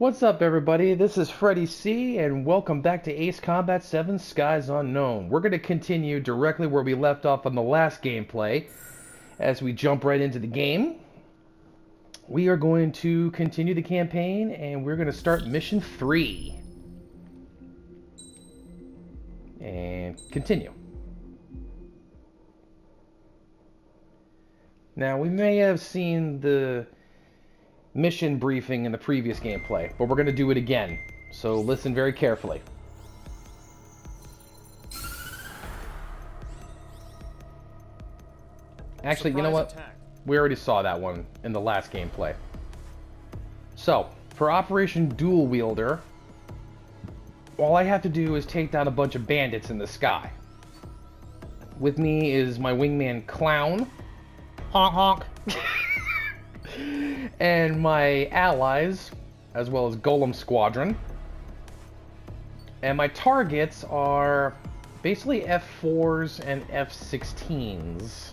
What's up, everybody? This is Freddy-C, and welcome back to Ace Combat 7 Skies Unknown. We're going to continue directly where we left off on the last gameplay. As we jump right into the game, we are going to continue the campaign, and we're going to start Mission 3. And continue. Now, we may have seen the mission briefing in the previous gameplay, but we're going to do it again, so listen very carefully. Actually, you know what? We already saw that one in the last gameplay. So, for Operation Dual Wielder, all I have to do is take down a bunch of bandits in the sky. With me is my wingman Clown. Honk honk. And my allies, as well as Golem Squadron. And my targets are basically F4s and F16s.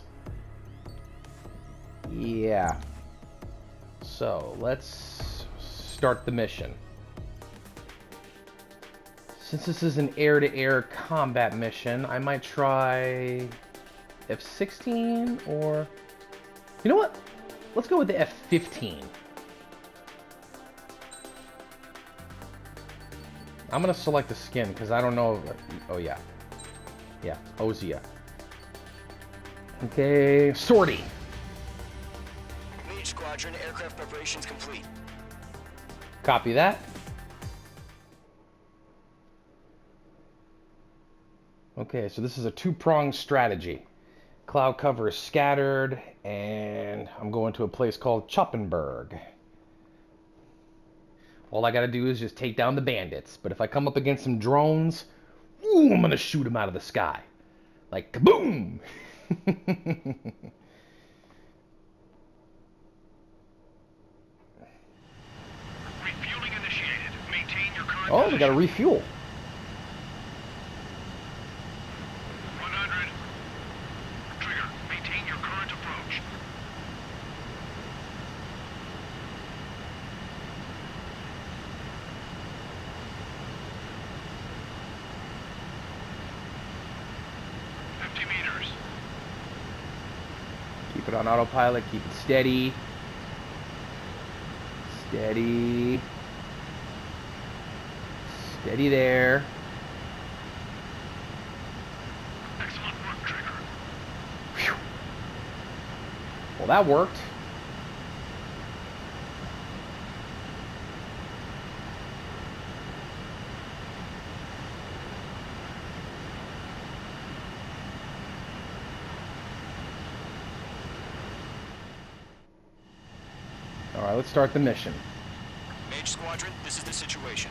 Yeah. So, let's start the mission. Since this is an air-to-air combat mission, I might try F16 or... You know what? Let's go with the F-15. I'm going to select the skin because I don't know... Oh, yeah. Yeah, Ozia. Okay, sortie. Mage Squadron, aircraft preparations complete. Copy that. Okay, so this is a two-pronged strategy. Cloud cover is scattered, and I'm going to a place called Choppenberg. All I gotta do is just take down the bandits, but if I come up against some drones, ooh, I'm gonna shoot them out of the sky. Like, kaboom! Refueling initiated. Maintain your current Oh, we gotta refuel. 100. Trigger, maintain your current approach. $50 meters. Keep it on autopilot, keep it steady. Steady. Steady there. Excellent work, Trigger. Phew. Well, that worked. Alright, let's start the mission. Mage Squadron, this is the situation.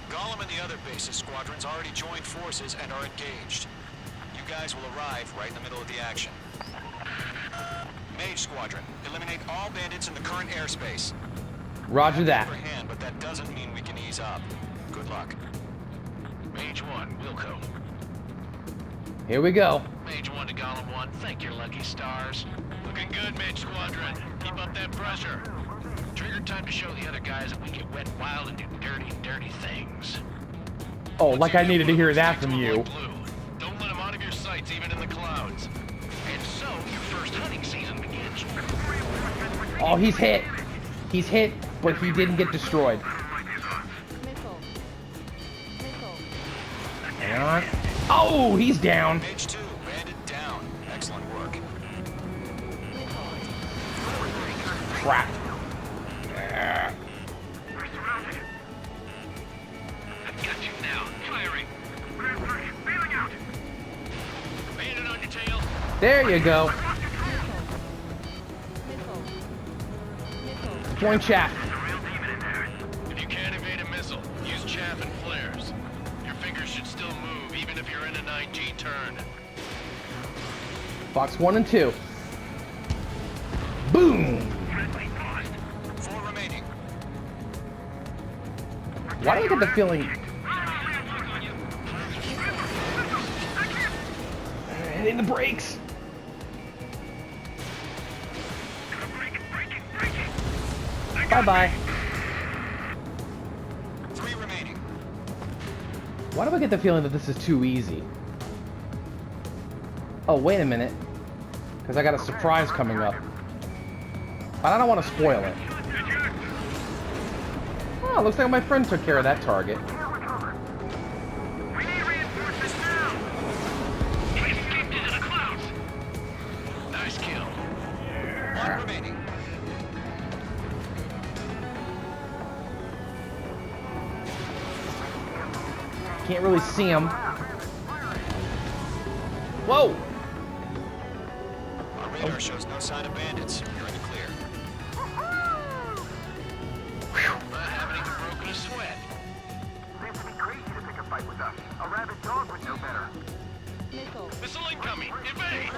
Golem and the other bases squadrons already joined forces and are engaged. You guys will arrive right in the middle of the action. Mage Squadron, eliminate all bandits in the current airspace. Roger that. Upper hand, but that doesn't mean we can ease up. Good luck. Mage 1, Wilco. Here we go. Mage 1 to Golem 1, thank your lucky stars. Looking good, Mage Squadron. Keep up that pressure. Trigger, time to show the other guys that we get wet, wild, and do dirty, dirty things. Oh, like I needed to hear that from you. Don't let them out of your sights, even in the clouds. And so, your first hunting season begins. Oh, he's hit. He's hit, but he didn't get destroyed. Hang on. Oh, he's down. Mage 2, bandit down. Excellent work. Crap. We're surrounded. I've got you now. Firing. Bailing out. Bandit on your tail. There you go. Join chat. There's a real demon in there. If you can't evade a missile, use chaff and flares. Your fingers should still move, even if you're in a 9G turn. Box 1 and 2. Boom. Friendly paused. 4 remaining. Why do I get the feeling... Hitting the brakes. Bye-bye. Why do I get the feeling that this is too easy? Oh, wait a minute. Because I got a surprise coming up. But I don't want to spoil it. Oh, looks like my friend took care of that target. We need reinforcements now! He escaped into the clouds! Nice kill. One remaining. Can't really see him. Whoa! Our radar shows no sign of bandits. You're in the clear. Not having even broken a sweat. Seems to be crazy to pick a fight with us. A rabid dog would know better. Missile incoming! Evade!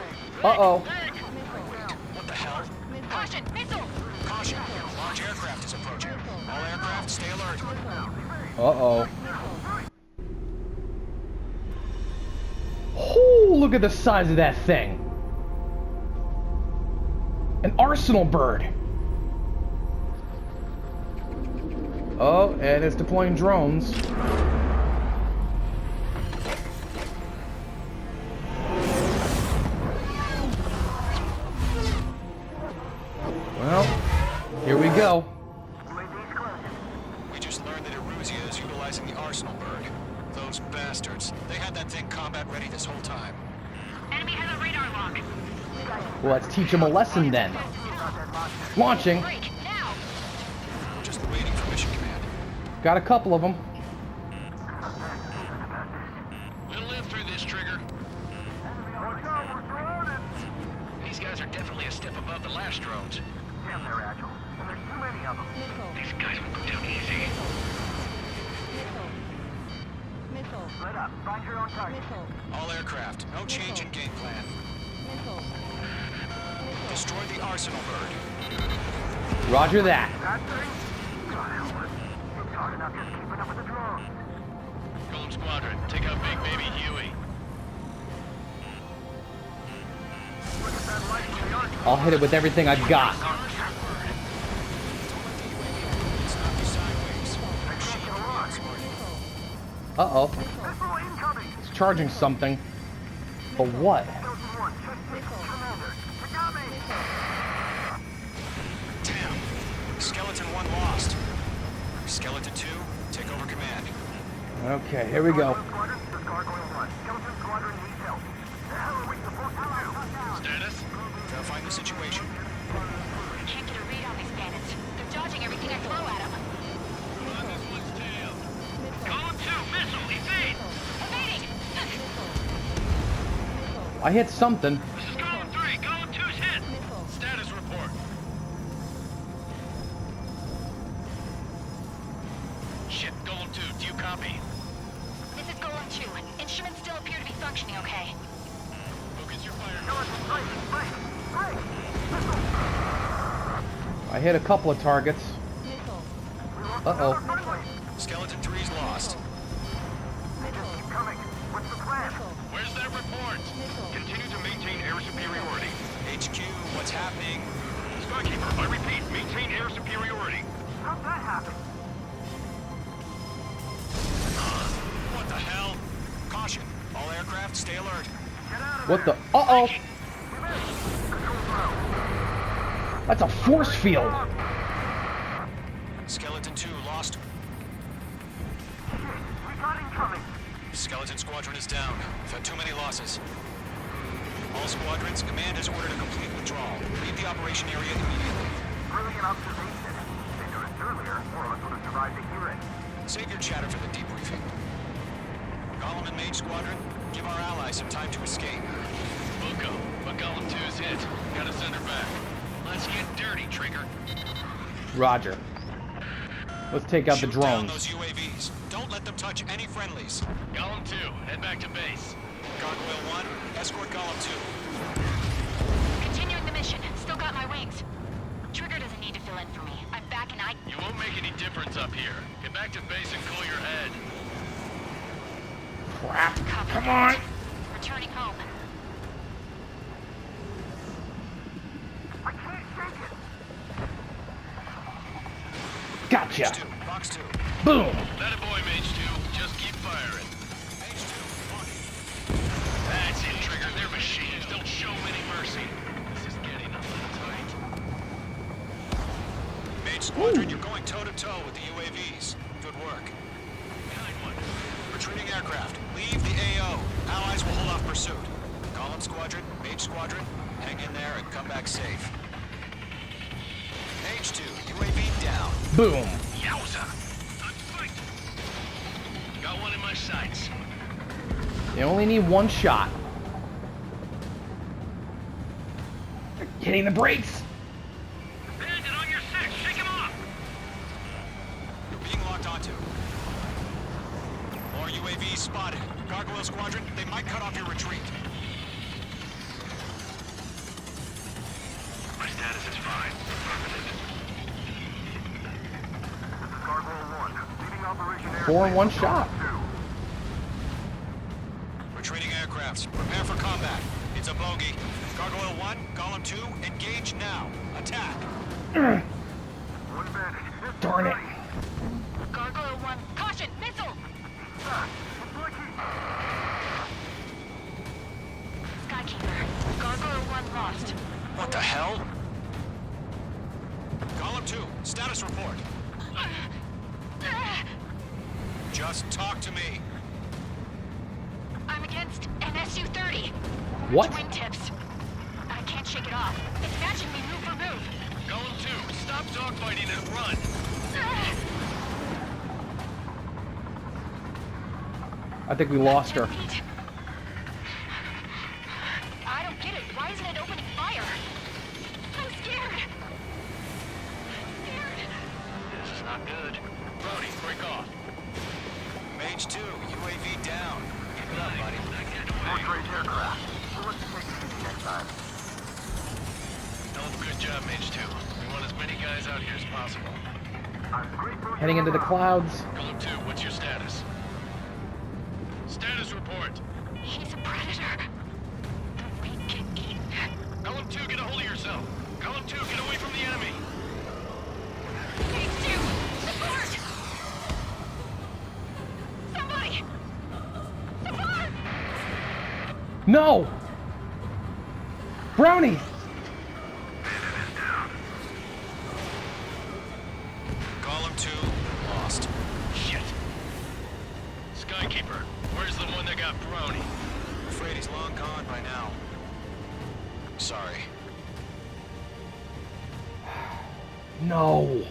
Uh-oh. What the hell? Caution! Missile! Caution! Large aircraft is approaching. All aircraft, stay alert. Uh-oh. Oh, look at the size of that thing. An arsenal bird. Oh, and it's deploying drones. Well, here we go. We just learned that Eruzia is utilizing the arsenal bird. Those bastards. They had that thing combat ready this whole time. Enemy has a radar lock. Well, let's teach him a lesson then. Launching. Break, now! Just waiting for mission command. Got a couple of them. We'll live through this, Trigger. These guys are definitely a step above the last drones. Damn, they're agile. And there's too many of them. These guys will go down easy. Split up. Find your own target. All aircraft, no change in game plan. Destroy the arsenal bird. Roger that. That thing? God help us. It's hard enough just keeping up with the drones. Golem Squadron, take out Big Baby Huey. Look at that light from the arsenal. I'll hit it with everything I've got. It's not the sideways. I can't get a lock. Uh-oh. Missile incoming. It's charging something. But what? Skeleton 1, check this. Commander. Tagame. Damn. Skeleton 1 lost. Skeleton 2, take over command. Okay, here we go. Squadron, this is Gargoyle 1. Skeleton Squadron needs help. The hell are we supposed to do? Status? Verify the situation. I can't get a read on these bandits. They're dodging everything I throw at them. Run this one's tail. Golem 2, missile, evade! Evading! I hit something. This is Golem 3, Golem 2's hit! Status report. Shit, Golem 2, do you copy? This is Golem 2. Instruments still appear to be functioning okay. Focus your fire. Skeleton, break. I hit a couple of targets. Uh-oh. Skeleton 3's lost. Keep coming. What's the plan? Where's that report? Continue to maintain air superiority. HQ, what's happening? Skykeeper, I repeat, maintain air superiority. How'd that happen? What the hell? Caution. All aircraft, stay alert. Get out of What there. the? Uh-oh. Control low. That's a force field. Skeleton 2 lost. We got incoming. Skeleton Squadron is down. We've had too many losses. All squadrons, command has ordered a complete withdrawal. Leave the operation area immediately. Brilliant observation. If it was earlier, more of us would have survived to hear it. Save your chatter for the debriefing. Golem and Mage Squadron, give our allies some time to escape. Buko, but Golem 2's hit. Gotta send her back. Let's get dirty, Trigger. Roger. Let's take out the Shoot down drones. those UAVs. Don't let them touch any friendlies. Golem 2, head back to base. Gargoyle 1, escort Golem 2. Continuing the mission. Still got my wings. Trigger doesn't need to fill in for me. I'm back and I... You won't make any difference up here. Get back to base and cool your head. Crap. Copy. Come on. Returning home. I can't shake it. Gotcha. Box 2. Boom. That a boy, Mage 2. Just keep firing. machines don't show any mercy. This is getting a little tight. Mage Squadron, you're going toe-to-toe with the UAVs. Good work. Behind one. Retreating aircraft. Leave the AO. Allies will hold off pursuit. Column Squadron, Mage Squadron, hang in there and come back safe. Mage 2, UAV down. Boom. Yowza! I'm fight. Got one in my sights. You only need one shot. Hitting the brakes. Bandit on your six. Shake him off. You're being locked onto. More UAVs spotted. Gargoyle Squadron, they might cut off your retreat. My status is fine. Affirmative. This is Gargoyle 1. Leading Operation Air. 4 in one shot. Retreating aircrafts, prepare for combat. It's a bogey. Gargoyle 1, Column 2, engage now. Attack. One bandit. Darn it. Gargoyle 1, caution, missile! Skykeeper, Gargoyle 1 lost. What the hell? Column 2, status report. Just talk to me. I'm against an SU-30. What? Twin tips. I can't shake it off. It's matching me move for move. Column 2, stop dogfighting and run. I think we lost her. I don't get it. Why isn't it opening fire? I'm scared. This is not good. Brody, break off. Mage 2, UAV down. Keep it up, buddy. Short-range aircraft. So let's take it easy next time. Hell of a good job, Mage 2. We want as many guys out here as possible. I'm grateful Heading you're into the around. clouds. Column 2, what's your status? Status report. He's a predator. The weak get eaten. Column 2, get a hold of yourself. Column 2, get away from the enemy. Phase 2, support! Somebody! Support! No! Brownie! Column 2, lost. Shit. Skykeeper, where's the one that got Brownie? I'm afraid he's long gone by now. Sorry. No!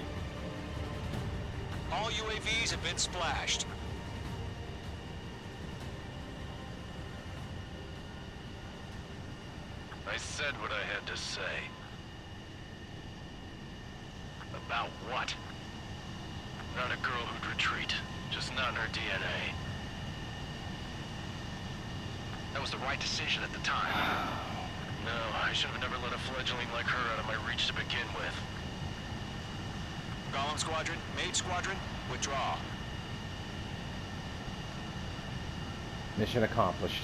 All UAVs have been splashed. I said what I had to say. About what? Not a girl who'd retreat. Just not in her DNA. That was the right decision at the time. No, I should have never let a fledgling like her out of my reach to begin with. Golem Squadron, Mage Squadron, withdraw. Mission accomplished.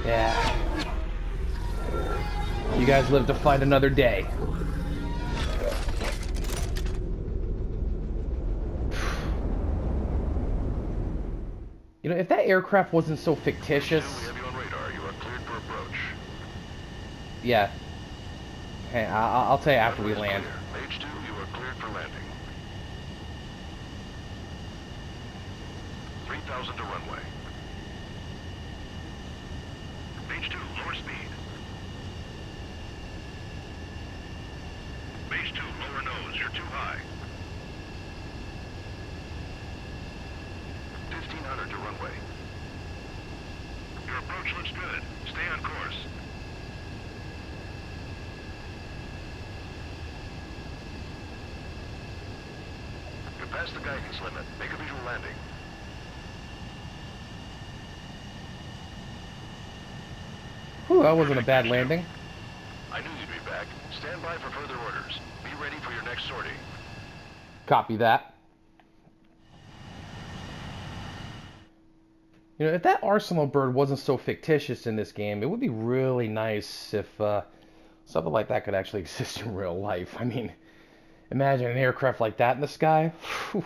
Yeah. You guys live to fight another day. You know, if that aircraft wasn't so fictitious... We have you on radar. You are cleared for approach. Yeah. Hey, I'll tell you after we land. Mage 2, you are cleared for landing. 3,000 to runway. Mage 2, lower speed. Mage 2, lower nose. You're too high. 1,500 to runway. Your approach looks good. Stay on course. You're past the guidance limit. Make a visual landing. Whew, that wasn't a bad landing. I knew you'd be back. Stand by for further orders. Be ready for your next sortie. Copy that. You know, if that Arsenal bird wasn't so fictitious in this game, it would be really nice if something like that could actually exist in real life. I mean, imagine an aircraft like that in the sky. Whew.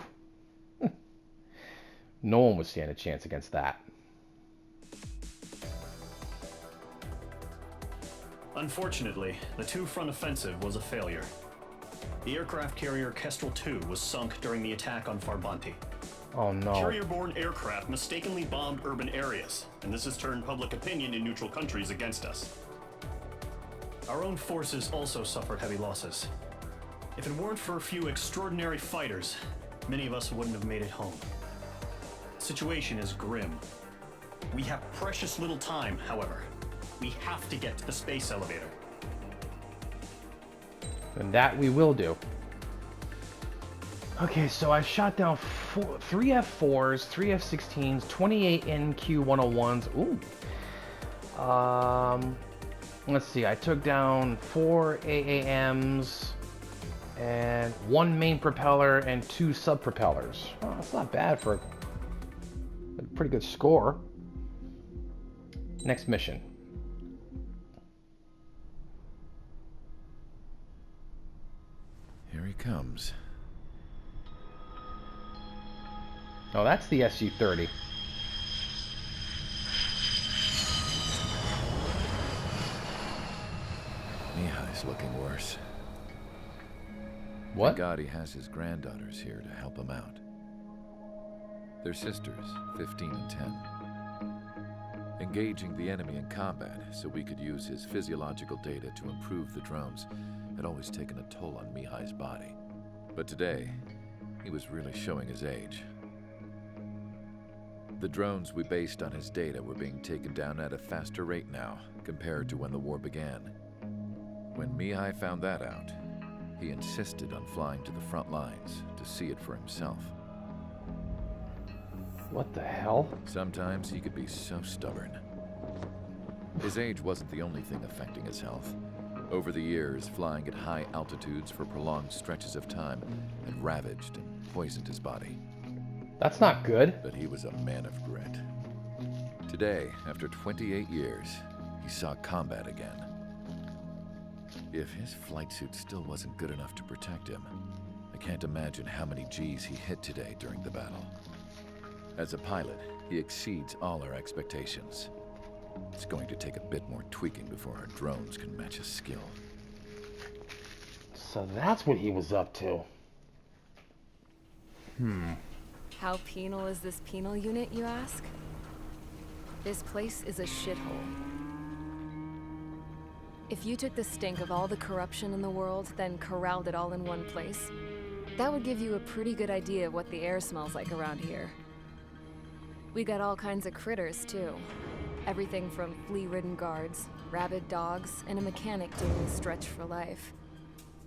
No one would stand a chance against that. Unfortunately, the two-front offensive was a failure. The aircraft carrier Kestrel II was sunk during the attack on Farbanti. Oh no. Carrier-borne aircraft mistakenly bombed urban areas, and this has turned public opinion in neutral countries against us. Our own forces also suffered heavy losses. If it weren't for a few extraordinary fighters, many of us wouldn't have made it home. The situation is grim. We have precious little time, however. We have to get to the space elevator. And that we will do. Okay, so I shot down 3 F4s, 3 F-16s, 28 NQ-101s. Ooh. Let's see. I took down 4 AAMs and 1 main propeller and 2 sub-propellers. Oh, that's not bad for a pretty good score. Next mission. Here he comes. Oh, that's the SU-30. Mihai's looking worse. What? Thank God he has his granddaughters here to help him out. They're sisters, 15 and 10. Engaging the enemy in combat so we could use his physiological data to improve the drones had always taken a toll on Mihai's body. But today, he was really showing his age. The drones we based on his data were being taken down at a faster rate now compared to when the war began. When Mihai found that out, he insisted on flying to the front lines to see it for himself. What the hell? Sometimes he could be so stubborn. His age wasn't the only thing affecting his health. Over the years, flying at high altitudes for prolonged stretches of time had ravaged and poisoned his body. That's not good. But he was a man of grit. Today, after 28 years, he saw combat again. If his flight suit still wasn't good enough to protect him, I can't imagine how many G's he hit today during the battle. As a pilot, he exceeds all our expectations. It's going to take a bit more tweaking before our drones can match his skill. So that's what he was up to. How penal is this penal unit, you ask? This place is a shithole. If you took the stink of all the corruption in the world, then corralled it all in one place, that would give you a pretty good idea of what the air smells like around here. We got all kinds of critters, too. Everything from flea-ridden guards, rabid dogs, and a mechanic doing the stretch for life.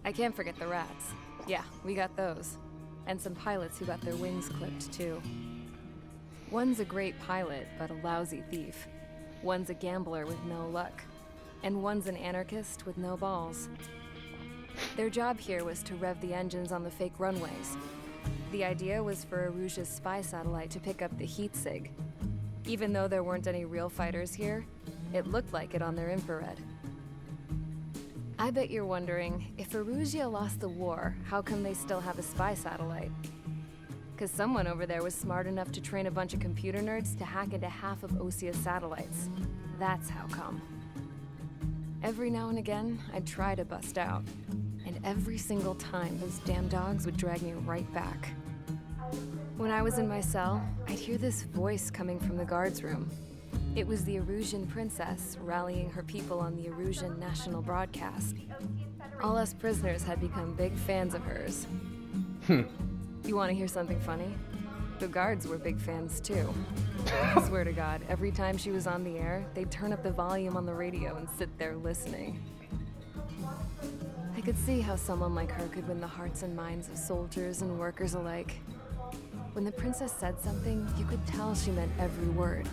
I can't forget the rats. Yeah, we got those. And some pilots who got their wings clipped, too. One's a great pilot, but a lousy thief. One's a gambler with no luck. And one's an anarchist with no balls. Their job here was to rev the engines on the fake runways. The idea was for Aruja's spy satellite to pick up the heat sig. Even though there weren't any real fighters here, it looked like it on their infrared. I bet you're wondering, if Aruja lost the war, how come they still have a spy satellite? Because someone over there was smart enough to train a bunch of computer nerds to hack into half of Osia's satellites. That's how come. Every now and again, I'd try to bust out. And every single time, those damn dogs would drag me right back. When I was in my cell, I'd hear this voice coming from the guards room. It was the Arusian princess rallying her people on the Arusian national broadcast. All us prisoners had become big fans of hers. You want to hear something funny? The guards were big fans too. I swear to God, every time she was on the air, they'd turn up the volume on the radio and sit there listening. I could see how someone like her could win the hearts and minds of soldiers and workers alike. When the princess said something, you could tell she meant every word.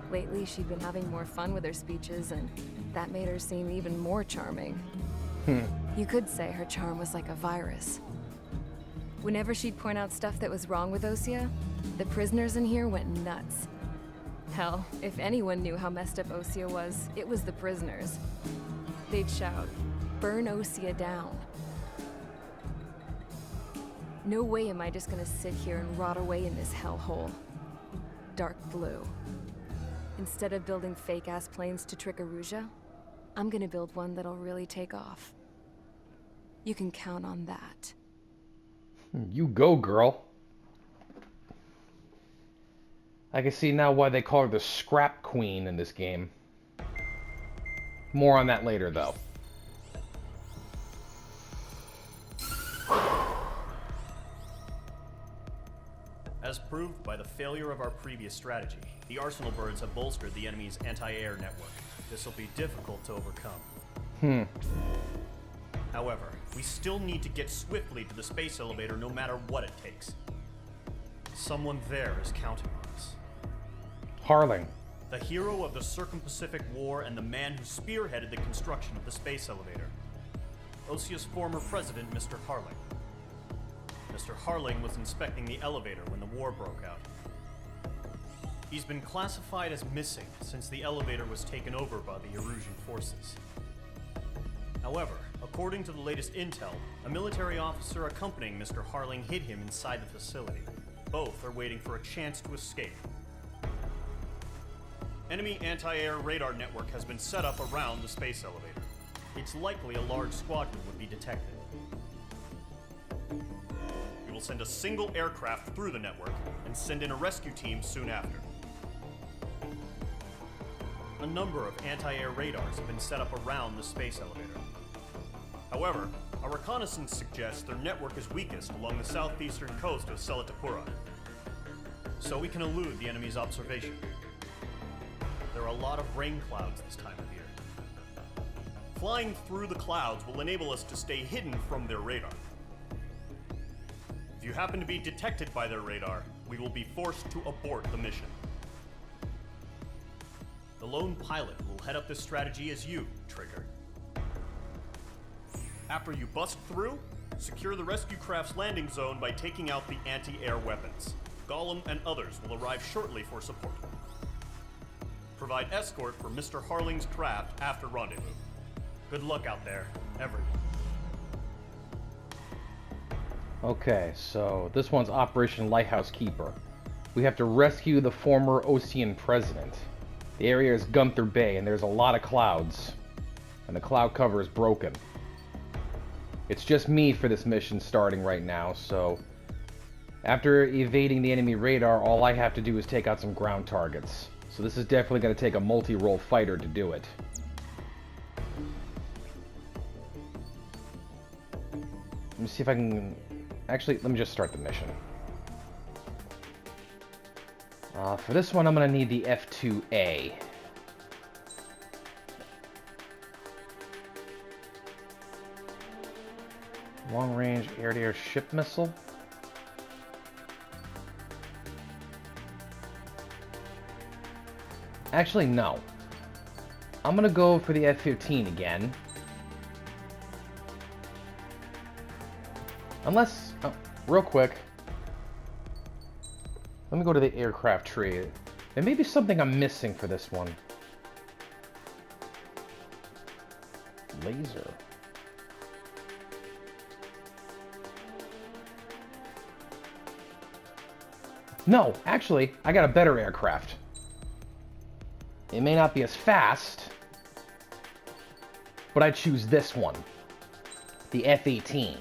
Lately, she'd been having more fun with her speeches, and that made her seem even more charming. You could say her charm was like a virus. Whenever she'd point out stuff that was wrong with Osia, the prisoners in here went nuts. Hell, if anyone knew how messed up Osia was, it was the prisoners. They'd shout, "Burn Osia down." No way am I just gonna sit here and rot away in this hellhole. Dark blue. Instead of building fake-ass planes to trick Aruja, I'm gonna build one that'll really take off. You can count on that. You go, girl. I can see now why they call her the Scrap Queen in this game. More on that later, though. As proved by the failure of our previous strategy, the Arsenal birds have bolstered the enemy's anti-air network. This will be difficult to overcome. However, we still need to get swiftly to the space elevator no matter what it takes. Someone there is counting on us. Harling. The hero of the Circum-Pacific War and the man who spearheaded the construction of the space elevator. Osia's former president, Mr. Harling. Mr. Harling was inspecting the elevator when the war broke out. He's been classified as missing since the elevator was taken over by the Erusian forces. However, according to the latest intel, a military officer accompanying Mr. Harling hid him inside the facility. Both are waiting for a chance to escape. Enemy anti-air radar network has been set up around the space elevator. It's likely a large squadron would be detected. We will send a single aircraft through the network and send in a rescue team soon after. A number of anti-air radars have been set up around the space elevator. However, our reconnaissance suggests their network is weakest along the southeastern coast of Selatapura, so we can elude the enemy's observation. There are a lot of rain clouds this time of year. Flying through the clouds will enable us to stay hidden from their radar. If you happen to be detected by their radar, we will be forced to abort the mission. The lone pilot will head up this strategy as you, Trigger. After you bust through, secure the rescue craft's landing zone by taking out the anti-air weapons. Gollum and others will arrive shortly for support. Provide escort for Mr. Harling's craft after rendezvous. Good luck out there, everyone. Okay, so this one's Operation Lighthouse Keeper. We have to rescue the former Ocean president. The area is Gunther Bay, and there's a lot of clouds. And the cloud cover is broken. It's just me for this mission starting right now, so... After evading the enemy radar, all I have to do is take out some ground targets. So this is definitely going to take a multi-role fighter to do it. Let me see if I can... Actually, let me just start the mission. For this one, I'm going to need the F-2A. Long-range air-to-air ship missile. Actually, no. I'm going to go for the F-15 again. Unless... Oh, real quick. Let me go to the aircraft tree. There may be something I'm missing for this one. Laser. No, actually, I got a better aircraft. It may not be as fast, but I choose this one. The F-18.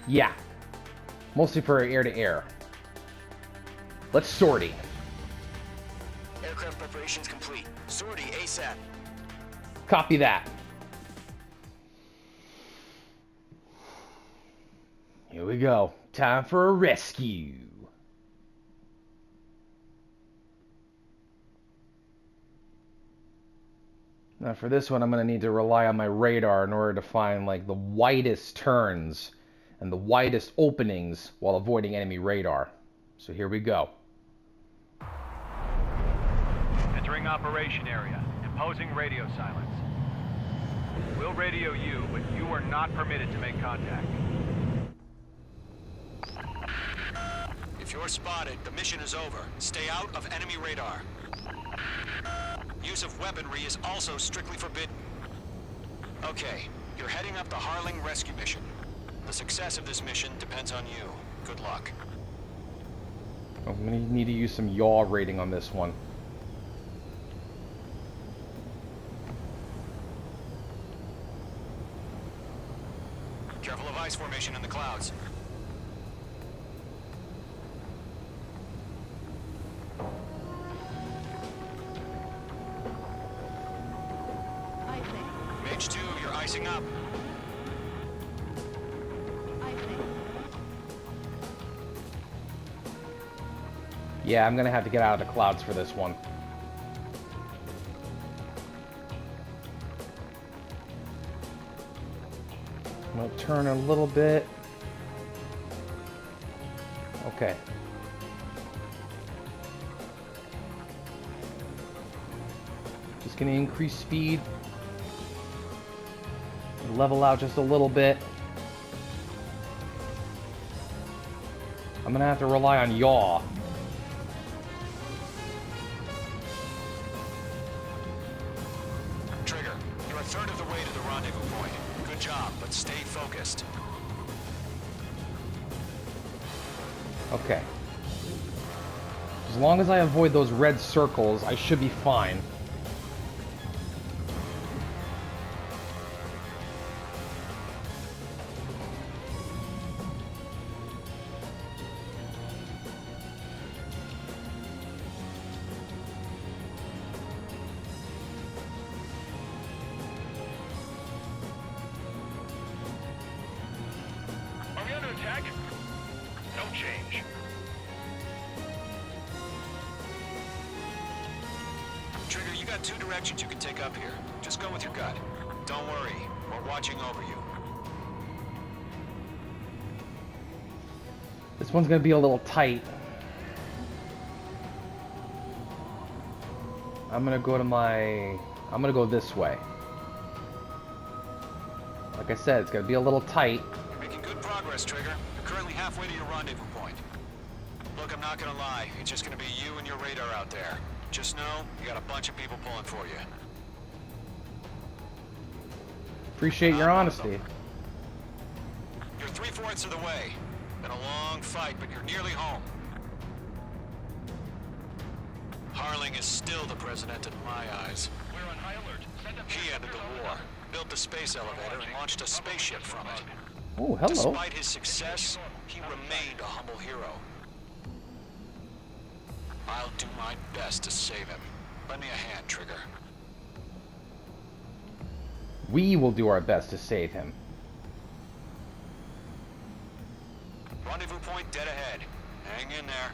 Yeah. Mostly for air-to-air. Let's sortie. Aircraft preparations complete. Sortie ASAP. Copy that. Here we go. Time for a rescue. Now for this one, I'm going to need to rely on my radar in order to find like the widest turns and the widest openings while avoiding enemy radar. So here we go. Entering operation area. Imposing radio silence. We'll radio you, but you are not permitted to make contact. If you're spotted, the mission is over. Stay out of enemy radar. Use of weaponry is also strictly forbidden. Okay, you're heading up the Harling rescue mission. The success of this mission depends on you. Good luck. I'm gonna need to use some yaw rating on this one. Careful of ice formation in the clouds. Mage 2, you're icing up. Yeah, I'm gonna have to get out of the clouds for this one. I'm gonna turn a little bit. Okay. Just gonna increase speed. Level out just a little bit. I'm gonna have to rely on yaw. Trigger, you're a third of the way to the rendezvous point. Good job, but stay focused. Okay. As long as I avoid those red circles, I should be fine. Are we under attack? No change. Trigger, you got two directions you can take up here. Just go with your gut. Don't worry, we're watching over you. This one's gonna be a little tight. I'm gonna go this way. Like I said, it's gonna be a little tight. You're making good progress, Trigger. You're currently halfway to your rendezvous point. Look, I'm not gonna lie. It's just gonna be you and your radar out there. Just know, you got a bunch of people pulling for you. Appreciate your honesty. You're 3/4 of the way. Been a long fight, but you're nearly home. Harling is still the president in my eyes. We're on high alert. Send up He ended the war, built the space elevator, and launched a spaceship from it. Oh, hello. Despite his success, he remained a humble hero. I'll do my best to save him. Lend me a hand, Trigger. We will do our best to save him. Rendezvous point dead ahead. Hang in there.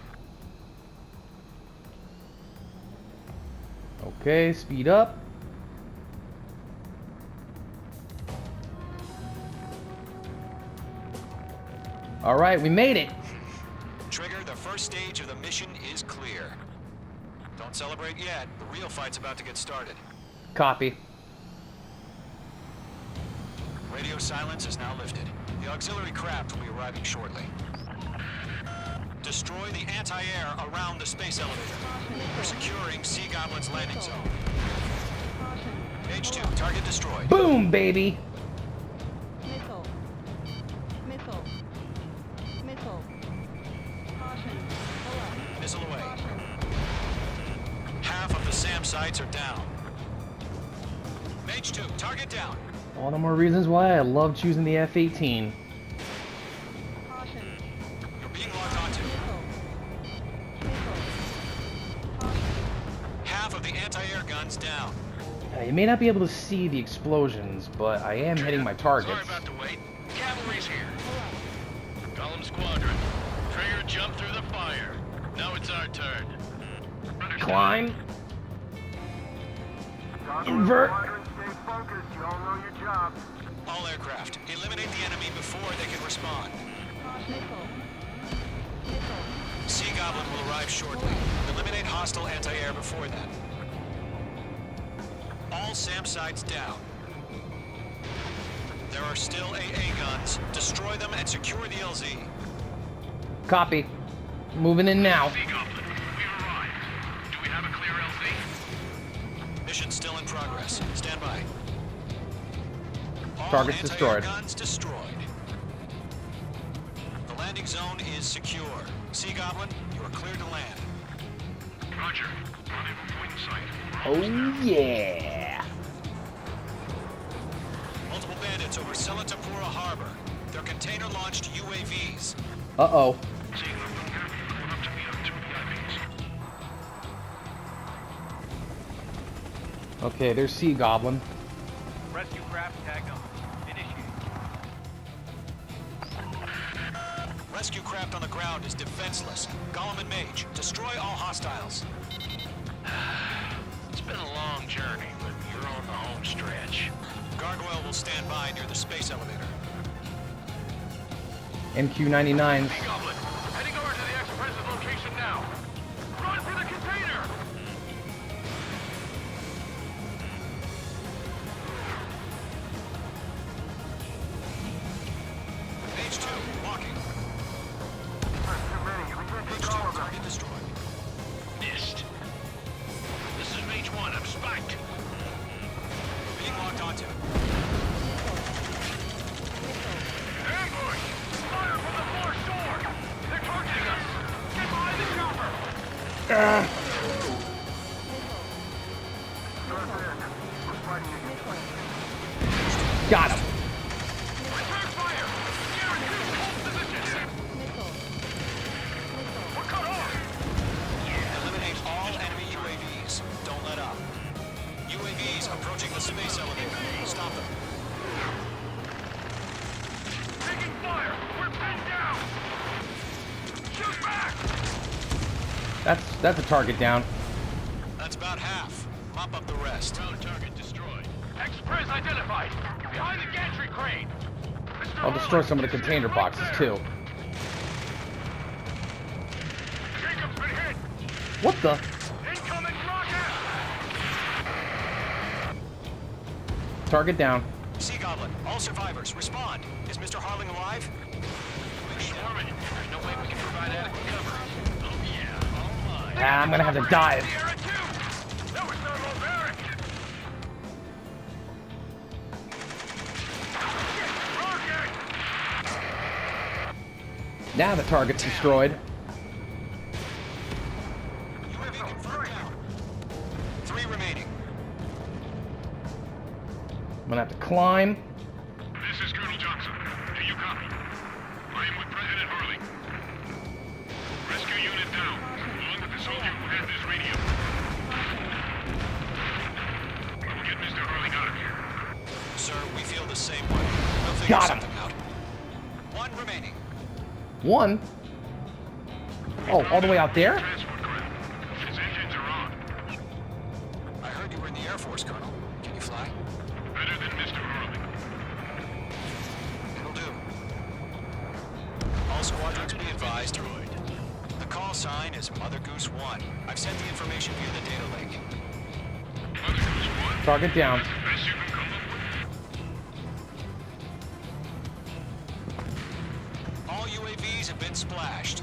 Okay, speed up. Alright, we made it! Trigger, the first stage of the mission is clear. Don't celebrate yet. The real fight's about to get started. Copy. Radio silence is now lifted. The auxiliary craft will be arriving shortly. Destroy the anti-air around the space elevator. We're securing Sea Goblin's landing zone. H2, target destroyed. Boom, baby! Missile. Missile. Missile. Caution. Alert. Missile away. Caution. Half of the SAM sites are down. H2, target down. All the more reasons why I love choosing the F-18. Caution. You're being locked onto. Missile. Missile. Caution. Half of the anti-air guns down. You may not be able to see the explosions, but I am hitting my targets. Sorry about the wait. Cavalry's here. Column squadron. Trigger jumped through the fire. Now it's our turn. Climb! Goggles Invert. Squadron, stay focused. You all know your job. All aircraft, eliminate the enemy before they can respond. Missile. Missile. Sea Goblin will arrive shortly. Eliminate hostile anti-air before then. All SAM sites down. There are still AA guns. Destroy them and secure the LZ. Copy. Moving in now. Sea Goblin, we arrived. Do we have a clear LZ? Mission still in progress. Stand by. All Target's anti-air destroyed. Guns destroyed. The landing zone is secure. Sea Goblin, you are cleared to land. Roger. Rendezvous point in sight. Oh yeah. Multiple bandits over Selatapura Harbor. They're container-launched UAVs. Uh-oh. Sea Goblin, going up to meet up 2 divings. Okay, there's Sea Goblin. Rescue craft tagged on. Initiate. Rescue craft on the ground is defenseless. Gollum and Mage, destroy all hostiles. It's been a long journey, but you're on the home stretch. Gargoyle will stand by near the space elevator. MQ-99s. Sea Goblin, heading over to the Express's location now. Run for the container! Page 2, walking. That's too many. We can't Page take 2, all of them. target destroyed. Missed. This is Mage 1, I'm spiked. Being locked onto. Ambush! Fire from the force door! They're targeting us! Get behind the chopper! We're fighting again. Got him. Return fire! Guarantee hold position! We're cut off! Eliminate all enemy UAVs. Don't let up. UAVs approaching the space elevator. Stop them. Taking fire! We're pinned down! Shoot back! That's a target down. That's about half. Mop up the rest. Ground target destroyed. Express identified! Behind the gantry crane! Mr. I'll destroy some of the container boxes too. Jacob's been hit! What the? Incoming rocket! Target down. Sea Goblin, all survivors, respond. Is Mr. Harling alive? Norman, there's no way we can provide adequate cover. Oh yeah, all mine. Ah, I'm gonna have to dive. Sierra 2! That was thermobaric! Rocket! Now the target's destroyed. UAV confirmed down. 3 remaining. I'm gonna have to climb. This is Colonel Johnson. Do you copy? I am with President Harley. Rescue unit down, along with the soldier who had this radio. I will get Mr. Harley out of here. Sir, we feel the same way. We'll figure Got him. something out. 1 remaining. One. Oh, all the way out there? Transport craft. His engines are on. I heard you were in the Air Force, Colonel. Can you fly? Better than Mr. Harley. It'll do. All squadrons be advised. The call sign is Mother Goose 1. I've sent the information via the data link. Mother Goose 1. Target down. Best you can come up with. All UAVs have been splashed.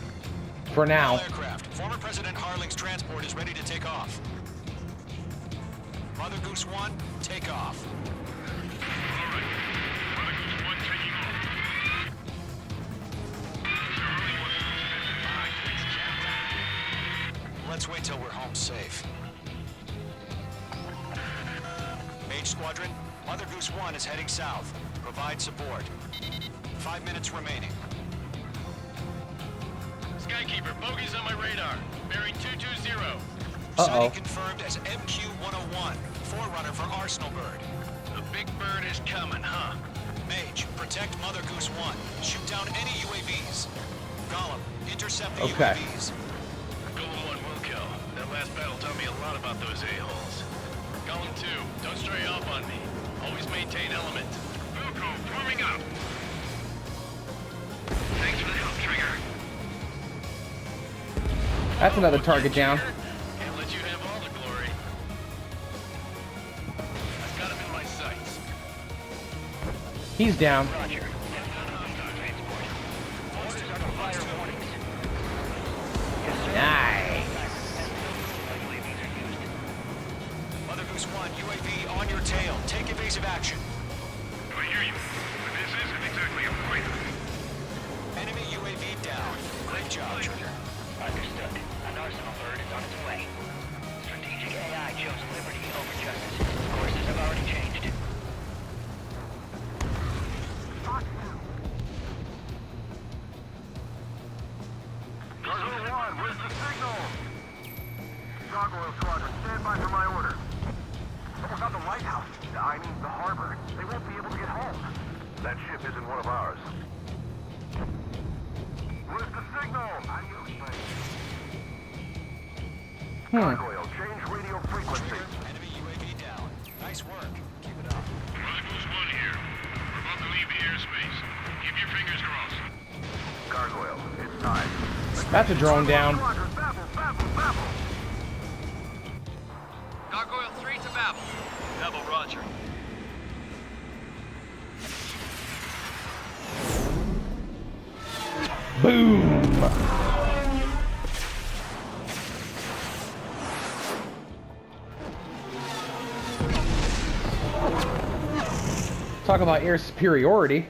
For All now. aircraft. Former President Harling's transport is ready to take off. Mother Goose 1, take off. All right. Mother Goose 1 taking off. Mr. Harley wants to spend Let's wait till we're home safe. Mage Squadron, Mother Goose 1 is heading south. Provide support. 5 minutes remaining. Skykeeper, bogeys on my radar. Bearing 220. Sighting confirmed as MQ-101, forerunner for Arsenal Bird. The big bird is coming, huh? Mage, protect Mother Goose 1. Shoot down any UAVs. Gollum, intercept the Okay. UAVs. Golem 1 will kill. That last battle taught me a lot about those a-holes. Golem 2, don't stray off on me. Always maintain element. Wilco, forming up. Thanks for the help, Trigger. That's another target down. Can't let you have all the glory. I've got him in my sights. He's down. Roger. Decisive action. I hear you, but this isn't exactly a fight. Enemy UAV down. Great job, Trigger. Understood. An arsenal bird is on its way. Strategic AI chose liberty over justice. Courses have already changed. Gargoyle 1, where's the signal? Gargoyle Squadron, stand by for my order. Someone's on the lighthouse. I mean the harbor. They won't be able to get home. That ship isn't one of ours. Where's the signal? Gargoyle, change radio frequency. Enemy UAV down. Nice work. Keep it up. Rivals 1 here. We're about to leave the airspace. Keep your fingers crossed. Gargoyle, it's time. That's a drone down. Squadron, babble. Gargoyle 3 to Babel. Babel, roger. Boom! Talk about air superiority.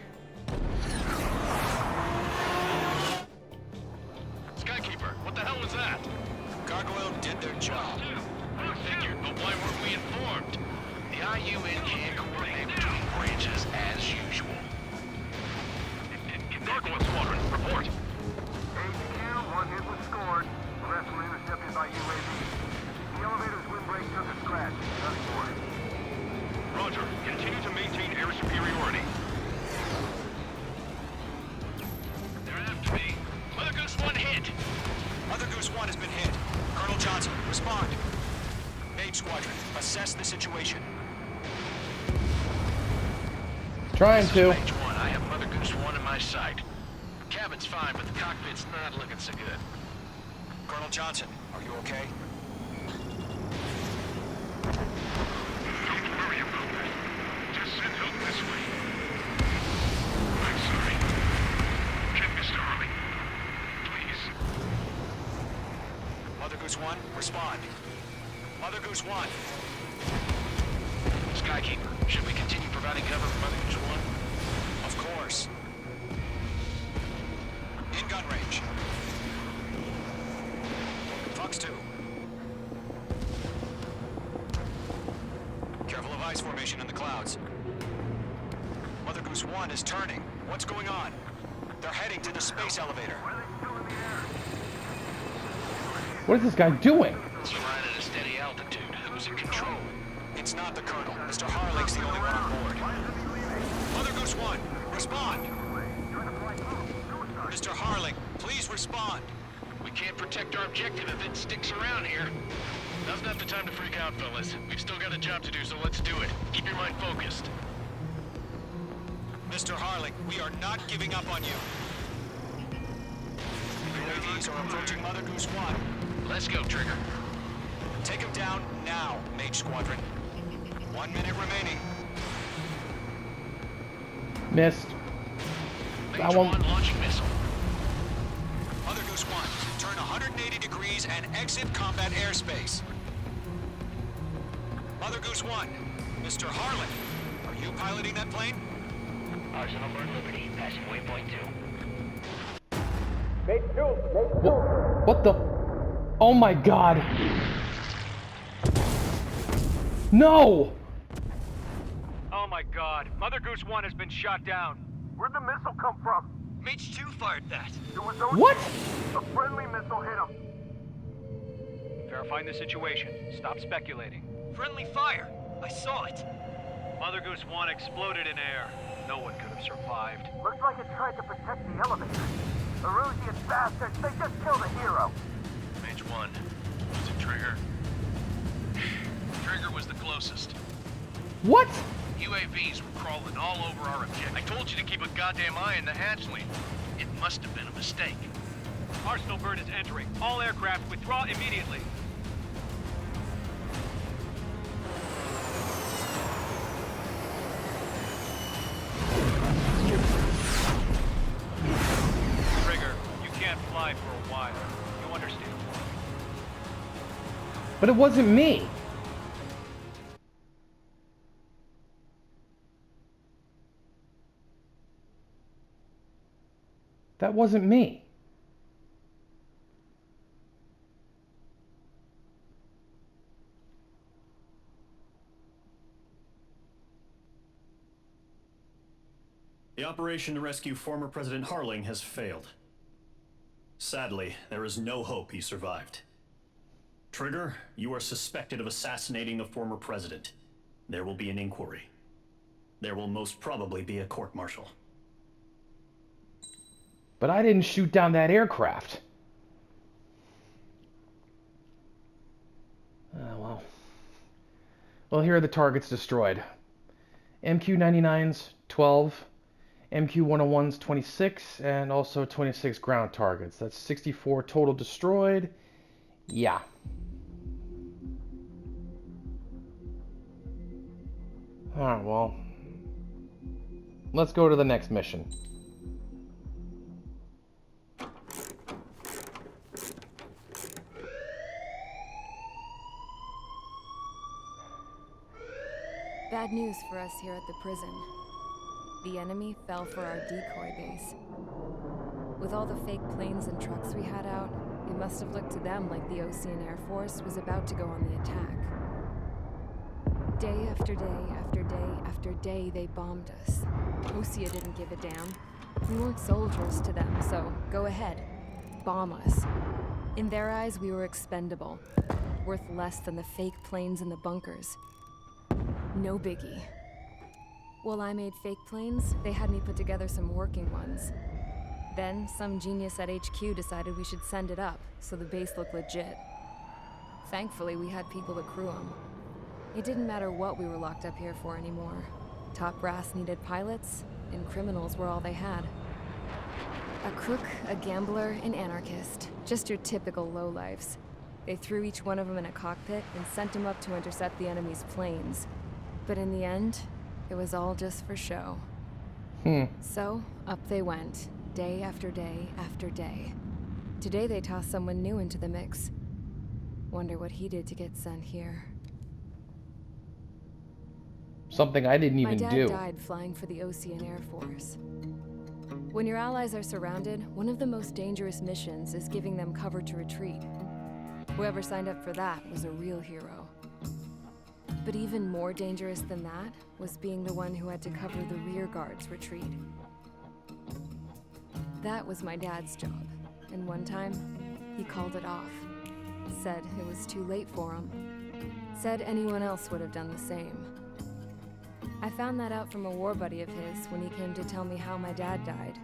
Skykeeper, what the hell was that? Gargoyle did their job. I figured, but why weren't we informed? The IUN can't coordinate between branches as usual. Gargoyle Squadron, report. HQ, 1 hit was scored. The rest were intercepted by UAV. The elevator's windbreak took a scratch. Nothing more. Roger. Continue to maintain air superiority. They're after me. Mother Goose 1 hit. Mother Goose 1 has been hit. Colonel Johnson, respond. Mage Squadron, assess the situation. Trying to. Mage 1, I have Mother Goose 1 in my sight. Cabin's fine, but the cockpit's not looking so good. Colonel Johnson, are you okay? Don't worry about that. Just send help this way. I'm sorry. Get Mr. Harley. Please. Mother Goose 1, respond. Mother Goose 1. Skykeeper, should we continue providing cover for Mother Goose 1? Of course. In gun range. Fox 2. Careful of ice formation in the clouds. Mother Goose 1 is turning. What's going on? They're heading to the space elevator. What is this guy doing? It's flying at a steady altitude. Who's in control? It's not the Colonel. Mr. Harling's the only one on board. Mother Goose 1, respond. Mr. Harling, please respond. We can't protect our objective if it sticks around here. Now's not the time to freak out, fellas. We've still got a job to do, so let's do it. Keep your mind focused. Mr. Harling, we are not giving up on you. UAVs are approaching Mother Goose 1. Let's go, Trigger. Take him down now, Mage Squadron. 1 minute remaining. Missed. Mage I won't. 1 launching missile. Mother Goose 1, turn 180 degrees and exit combat airspace. Mother Goose 1, Mr. Harlan, are you piloting that plane? Arsenal Bird Liberty, passing waypoint 2. What the? Oh my god. No! Oh my god. Mother Goose 1 has been shot down. Where'd the missile come from? Mage 2 fired that. It was those. What? A friendly missile hit him. Verifying the situation. Stop speculating. Friendly fire. I saw it. Mother Goose 1 exploded in air. No one could have survived. Looks like it tried to protect the elevator. Erusian bastards, they just killed a hero. Mage 1. Was it Trigger? Trigger was the closest. What? UAVs were crawling all over our objective. I told you to keep a goddamn eye on the hatchling. It must have been a mistake. Arsenal Bird is entering. All aircraft withdraw immediately. Trigger, you can't fly for a while. You understand? But it wasn't me. That wasn't me. The operation to rescue former President Harling has failed. Sadly, there is no hope he survived. Trigger, you are suspected of assassinating the former president. There will be an inquiry. There will most probably be a court-martial. But I didn't shoot down that aircraft. Well. Well, here are the targets destroyed. MQ-99's 12, MQ-101's 26, and also 26 ground targets. That's 64 total destroyed. Yeah. Alright, well. Let's go to the next mission. Bad news for us here at the prison. The enemy fell for our decoy base. With all the fake planes and trucks we had out, it must have looked to them like the Ocean Air Force was about to go on the attack. Day after day after day after day, they bombed us. Osea didn't give a damn. We weren't soldiers to them, so go ahead. Bomb us. In their eyes, we were expendable. Worth less than the fake planes in the bunkers. No biggie. While I made fake planes, they had me put together some working ones. Then, some genius at HQ decided we should send it up, so the base looked legit. Thankfully, we had people to crew them. It didn't matter what we were locked up here for anymore. Top brass needed pilots, and criminals were all they had. A crook, a gambler, an anarchist. Just your typical lowlifes. They threw each one of them in a cockpit and sent them up to intercept the enemy's planes. But in the end, it was all just for show. So, up they went, day after day after day. Today they tossed someone new into the mix. Wonder what he did to get sent here. Something I didn't even do. My dad died flying for the Ocean Air Force. When your allies are surrounded, one of the most dangerous missions is giving them cover to retreat. Whoever signed up for that was a real hero. But even more dangerous than that was being the one who had to cover the rear guard's retreat. That was my dad's job, and one time, he called it off. Said it was too late for him. Said anyone else would have done the same. I found that out from a war buddy of his when he came to tell me how my dad died.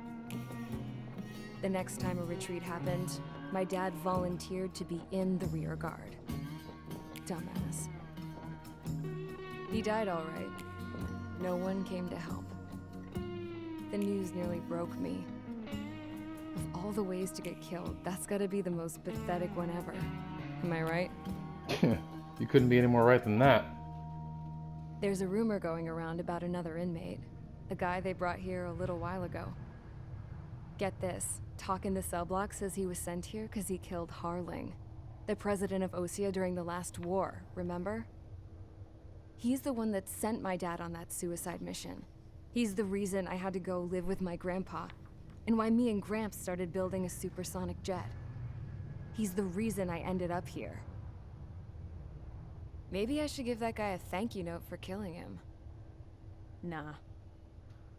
The next time a retreat happened, my dad volunteered to be in the rear guard. Dumbass. He died all right. No one came to help. The news nearly broke me. Of all the ways to get killed, that's gotta be the most pathetic one ever. Am I right? You couldn't be any more right than that. There's a rumor going around about another inmate. A guy they brought here a little while ago. Get this, talk in the cell block says he was sent here because he killed Harling, the president of Osea during the last war, remember? He's the one that sent my dad on that suicide mission. He's the reason I had to go live with my grandpa, and why me and Gramps started building a supersonic jet. He's the reason I ended up here. Maybe I should give that guy a thank you note for killing him. Nah.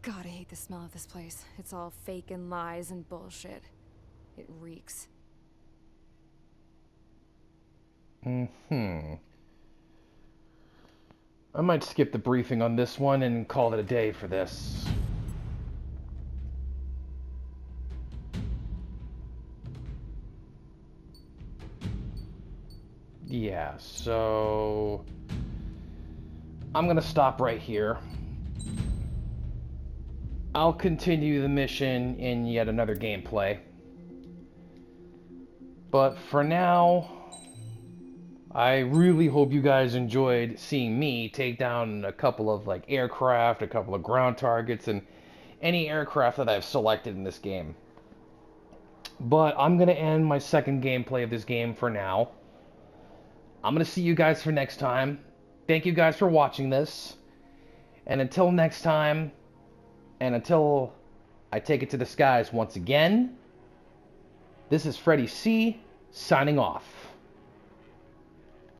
God, I hate the smell of this place. It's all fake and lies and bullshit. It reeks. I might skip the briefing on this one and call it a day for this. Yeah, so I'm gonna stop right here. I'll continue the mission in yet another gameplay. But for now, I really hope you guys enjoyed seeing me take down a couple of aircraft, a couple of ground targets, and any aircraft that I've selected in this game. But I'm gonna end my second gameplay of this game for now. I'm going to see you guys for next time. Thank you guys for watching this. And until next time, and until I take it to the skies once again. This is Freddy-C, signing off.